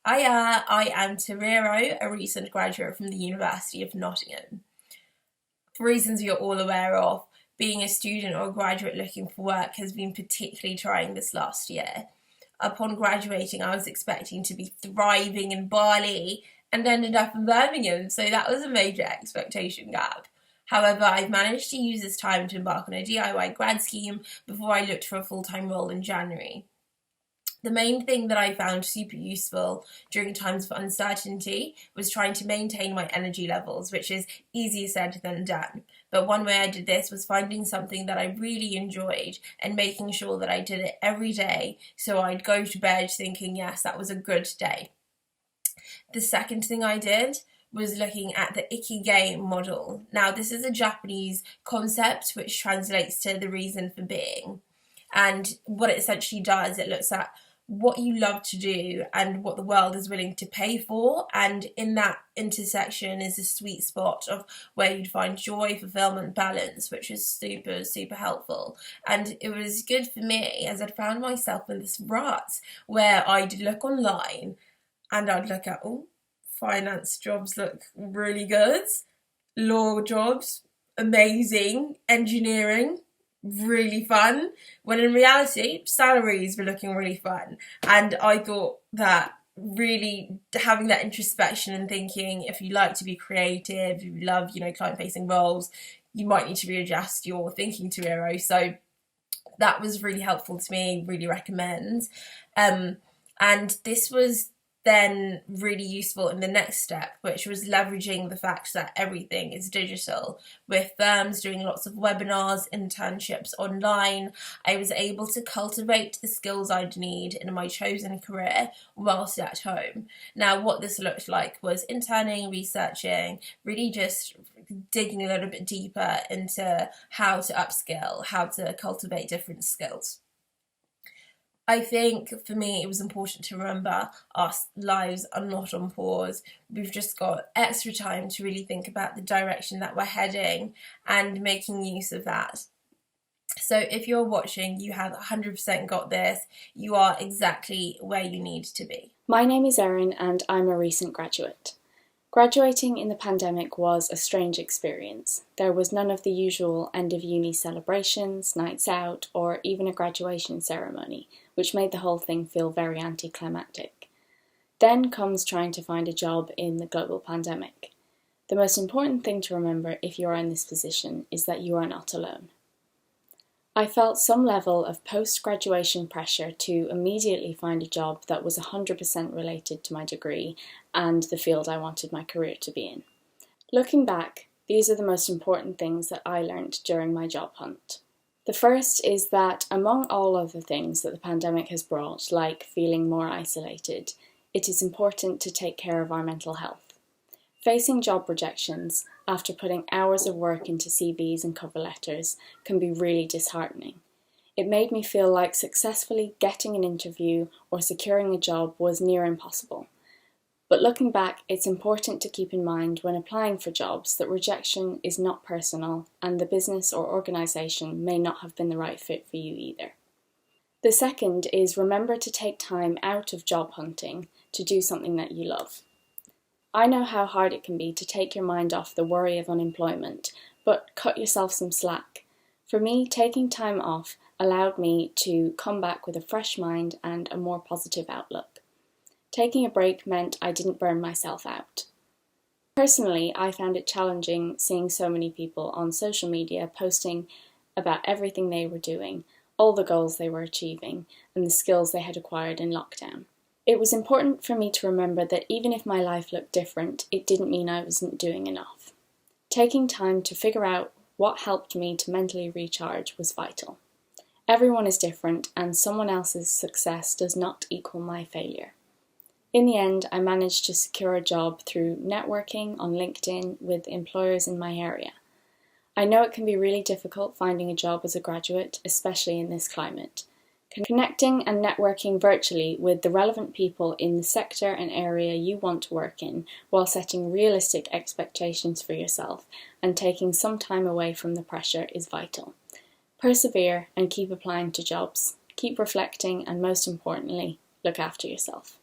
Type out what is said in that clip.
Hiya, I am Tariro, a recent graduate from the University of Nottingham. For reasons you're all aware of, being a student or a graduate looking for work has been particularly trying this last year. Upon graduating, I was expecting to be thriving in Bali and ended up in Birmingham, so that was a major expectation gap. However, I've managed to use this time to embark on a DIY grad scheme before I looked for a full-time role in January. The main thing that I found super useful during times of uncertainty was trying to maintain my energy levels, which is easier said than done. But one way I did this was finding something that I really enjoyed and making sure that I did it every day, so I'd go to bed thinking, yes, that was a good day. The second thing I did was looking at the Ikigai model. Now, this is a Japanese concept which translates to the reason for being. And what it essentially does, it looks at what you love to do and what the world is willing to pay for, and in that intersection is a sweet spot of where you'd find joy, fulfillment, balance, which is super helpful. And it was good for me as I'd found myself in this rut where I'd look online and I'd look at, finance jobs look really good, law jobs amazing, engineering really fun, when in reality salaries were looking really fun. And I thought that really having that introspection and thinking, if you like to be creative, if you love client facing roles, you might need to readjust your thinking to Eero. So that was really helpful to me, really recommend. And this was then really useful in the next step, which was leveraging the fact that everything is digital. With firms doing lots of webinars, internships online, I was able to cultivate the skills I'd need in my chosen career whilst at home. Now, what this looked like was interning, researching, really just digging a little bit deeper into how to upskill, how to cultivate different skills. I think for me it was important to remember our lives are not on pause. We've just got extra time to really think about the direction that we're heading and making use of that. So if you're watching, you have 100% got this. You are exactly where you need to be. My name is Erin and I'm a recent graduate. Graduating in the pandemic was a strange experience. There was none of the usual end-of-uni celebrations, nights out, or even a graduation ceremony, which made the whole thing feel very anticlimactic. Then comes trying to find a job in the global pandemic. The most important thing to remember if you are in this position is that you are not alone. I felt some level of post-graduation pressure to immediately find a job that was 100% related to my degree and the field I wanted my career to be in. Looking back, these are the most important things that I learned during my job hunt. The first is that among all of the things that the pandemic has brought, like feeling more isolated, it is important to take care of our mental health. Facing job rejections after putting hours of work into CVs and cover letters can be really disheartening. It made me feel like successfully getting an interview or securing a job was near impossible. But looking back, it's important to keep in mind when applying for jobs that rejection is not personal and the business or organisation may not have been the right fit for you either. The second is remember to take time out of job hunting to do something that you love. I know how hard it can be to take your mind off the worry of unemployment, but cut yourself some slack. For me, taking time off allowed me to come back with a fresh mind and a more positive outlook. Taking a break meant I didn't burn myself out. Personally, I found it challenging seeing so many people on social media posting about everything they were doing, all the goals they were achieving, and the skills they had acquired in lockdown. It was important for me to remember that even if my life looked different, it didn't mean I wasn't doing enough. Taking time to figure out what helped me to mentally recharge was vital. Everyone is different, and someone else's success does not equal my failure. In the end, I managed to secure a job through networking on LinkedIn with employers in my area. I know it can be really difficult finding a job as a graduate, especially in this climate. Connecting and networking virtually with the relevant people in the sector and area you want to work in while setting realistic expectations for yourself and taking some time away from the pressure is vital. Persevere and keep applying to jobs. Keep reflecting and most importantly, look after yourself.